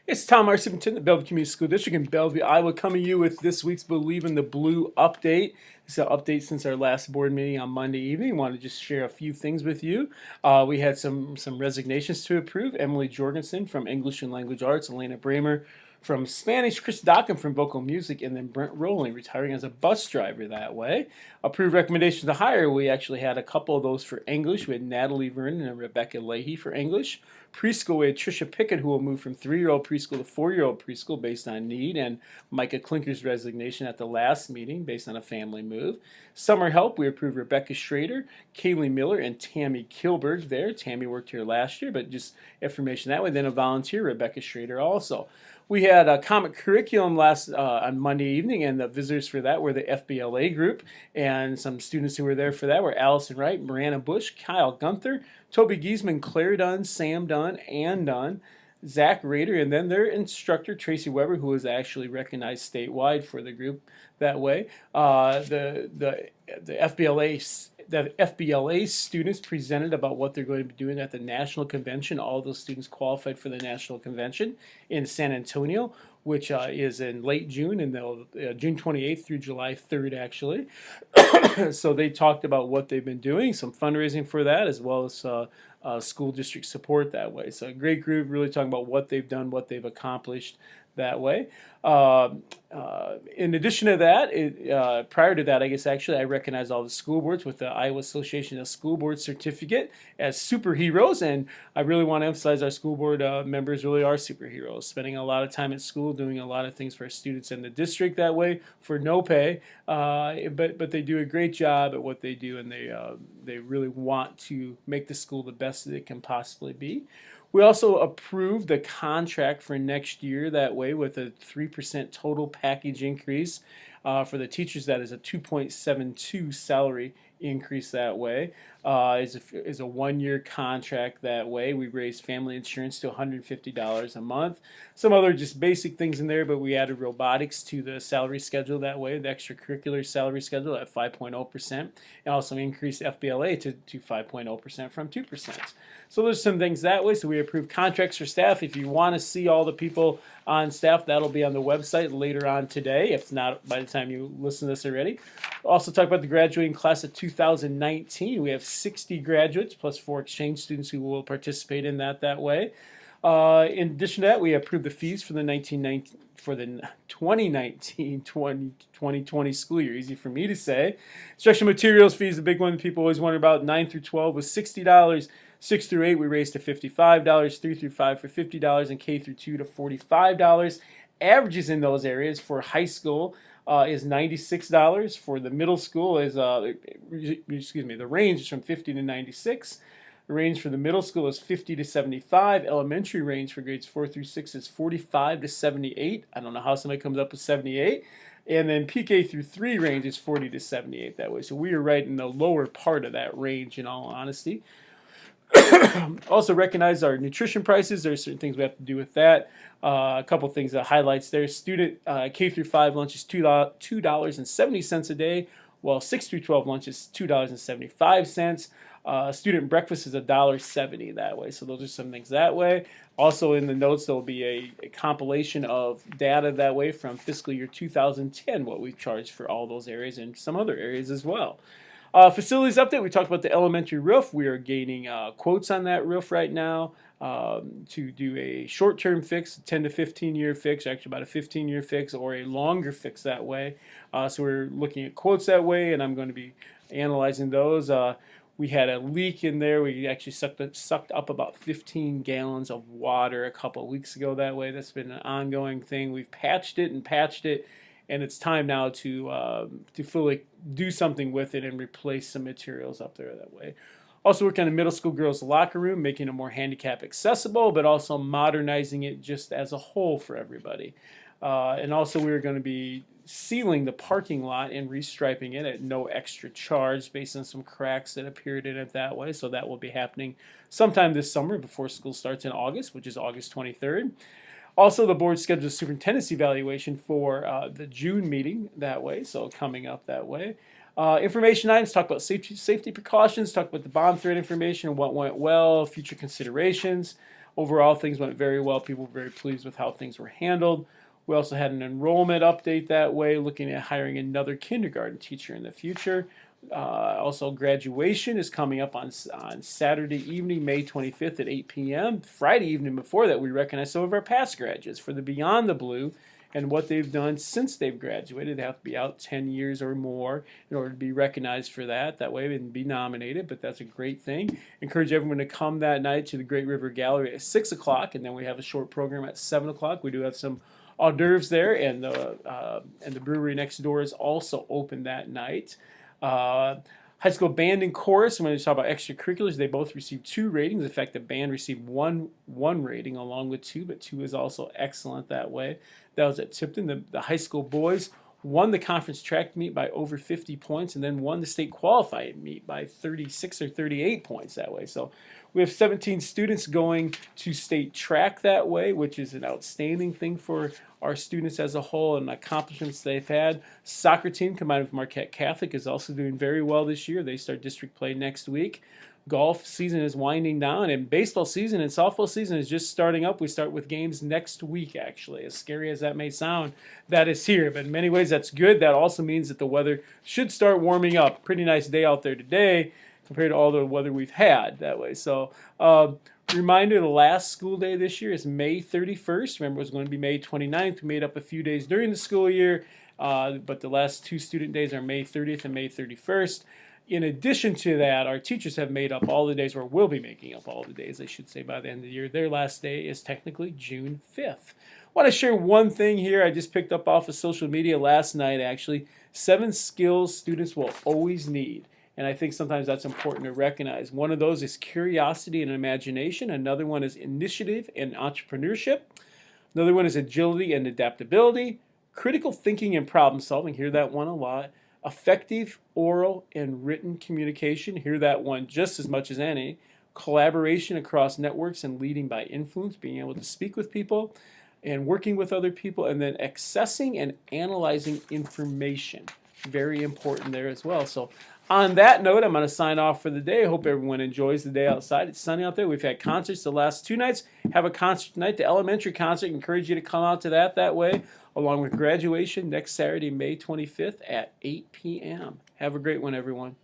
It's Tom, our superintendent of Bellevue Community School District in Bellevue, Iowa, coming to you with this week's Believe in the Blue update. It's an update since our last board meeting on Monday evening. I want to just share a few things with you. We had some resignations to approve. Emily Jorgensen from English and Language Arts, Elena Bramer from Spanish, Chris Dockham from Vocal Music, and then Brent Rowling retiring as a bus driver that way. Approved recommendations to hire, we actually had a couple of those for English. We had Natalie Vernon and Rebecca Leahy for English. Preschool, we had Trisha Pickett, who will move from 3-year-old preschool to 4-year-old preschool based on need, and Micah Klinker's resignation at the last meeting based on a family move. Summer help, we approved Rebecca Schrader, Kaylee Miller, and Tammy Kilberg there. Tammy worked here last year, but just information that way. Then a volunteer, Rebecca Schrader also. We had a comic curriculum last on Monday evening, and the visitors for that were the FBLA group, and some students who were there for that were Allison Wright, Miranda Bush, Kyle Gunther, Toby Giesman, Claire Dunn, Sam Dunn, Ann Dunn, Zach Rader, and then their instructor, Tracy Weber, who was actually recognized statewide for the group that way. The FBLA students presented about what they're going to be doing at the national convention. All those students qualified for the national convention in San Antonio, which is in late June, and they'll June 28th through July 3rd, actually. So they talked about what they've been doing, some fundraising for that, as well as school district support that way. So a great group, really talking about what they've done, what they've accomplished that way. In addition to that, prior to that, I guess actually I recognize all the school boards with the Iowa Association of School Board certificate as superheroes, and I really want to emphasize our school board members really are superheroes, spending a lot of time at school, doing a lot of things for our students in the district that way for no pay, but they do a great job at what they do, and they really want to make the school the best that it can possibly be. We also approved the contract for next year that way with a 3% total package increase for the teachers. That is a 2.72 salary increase that way. Is a 1-year contract that way. We raised family insurance to $150 a month. Some other just basic things in there, but we added robotics to the salary schedule that way, the extracurricular salary schedule at 5.0%, and also increased FBLA to 5.0% from 2%. So there's some things that way. So we approved contracts for staff. If you want to see all the people on staff, that'll be on the website later on today, if not by the time you listen to this already. Also talk about the graduating class of 2019. We have 60 graduates plus 4 exchange students who will participate in that way. In addition to that, we approved the fees for the 2019-2020 school year. Easy for me to say. Instructional materials fees, the big one that people always wonder about, 9 through 12 was $60. 6 through 8 we raised to $55, 3 through 5 for $50, and K through 2 to $45. Averages in those areas for high school is $96. For the middle school is the range is from 50 to 96. The range for the middle school is 50 to 75. Elementary range for grades 4 through 6 is 45 to 78. I don't know how somebody comes up with 78. And then PK through 3 range is 40 to 78 that way. So we are right in the lower part of that range, in all honesty. Also recognize our nutrition prices. There are certain things we have to do with that. A couple things that highlights there. Student K through 5 lunch is $2.70 a day, while 6 through 12 lunch is $2.75. Student breakfast is $1.70 that way. So those are some things that way. Also in the notes, there will be a compilation of data that way from fiscal year 2010, what we've charged for all those areas and some other areas as well. Facilities update, we talked about the elementary roof. We are gaining quotes on that roof right now to do a short-term fix, 10 to 15-year fix, actually about a 15-year fix or a longer fix that way. So we're looking at quotes that way, and I'm going to be analyzing those. We had a leak in there. We actually sucked up about 15 gallons of water a couple of weeks ago that way. That's been an ongoing thing. We've patched it, and it's time now to fully do something with it and replace some materials up there that way. Also working on the middle school girls' locker room, making it more handicap accessible, but also modernizing it just as a whole for everybody. And also we're going to be sealing the parking lot and restriping it at no extra charge based on some cracks that appeared in it that way. So that will be happening sometime this summer before school starts in August, which is August 23rd. Also, the board scheduled a superintendent's evaluation for the June meeting that way, so coming up that way. Information items, talk about safety precautions, talk about the bomb threat information, what went well, future considerations. overall, things went very well. People were very pleased with how things were handled. We also had an enrollment update that way, looking at hiring another kindergarten teacher in the future. Also, graduation is coming up on Saturday evening, May 25th at 8 p.m. Friday evening before that, we recognize some of our past graduates for the Beyond the Blue and what they've done since they've graduated. They have to be out 10 years or more in order to be recognized for that. That way, and be nominated, but that's a great thing. Encourage everyone to come that night to the Great River Gallery at 6 o'clock, and then we have a short program at 7 o'clock. We do have some hors d'oeuvres there, and the brewery next door is also open that night. High school band and chorus, when we talk about extracurriculars, they both received 2 ratings. In fact, the band received one rating along with 2, but 2 is also excellent that way. That was at Tipton. The high school boys won the conference track meet by over 50 points and then won the state qualified meet by 36 or 38 points that way. So we have 17 students going to state track that way, which is an outstanding thing for our students as a whole and accomplishments they've had. Soccer team combined with Marquette Catholic is also doing very well this year. They start district play next week. Golf season is winding down, and baseball season and softball season is just starting up. We start with games next week, actually. As scary as that may sound, that is here. But in many ways, that's good. That also means that the weather should start warming up. Pretty nice day out there today compared to all the weather we've had that way. So, reminder, the last school day this year is May 31st. Remember, it was going to be May 29th. We made up a few days during the school year, but the last 2 student days are May 30th and May 31st. In addition to that, our teachers have made up all the days, or will be making up all the days, I should say, by the end of the year. Their last day is technically June 5th. I want to share one thing here I just picked up off of social media last night, actually. 7 skills students will always need. And I think sometimes that's important to recognize. One of those is curiosity and imagination. Another one is initiative and entrepreneurship. Another one is agility and adaptability. Critical thinking and problem solving. Hear that one a lot. Effective oral and written communication. Hear that one just as much as any. Collaboration across networks and leading by influence. Being able to speak with people and working with other people. And then accessing and analyzing information. Very important there as well. So on that note, I'm going to sign off for the day. I hope everyone enjoys the day outside. It's sunny out there. We've had concerts the last 2 nights. Have a concert tonight, the elementary concert. Encourage you to come out to that way, along with graduation next Saturday, May 25th at 8 p.m. Have a great one, everyone.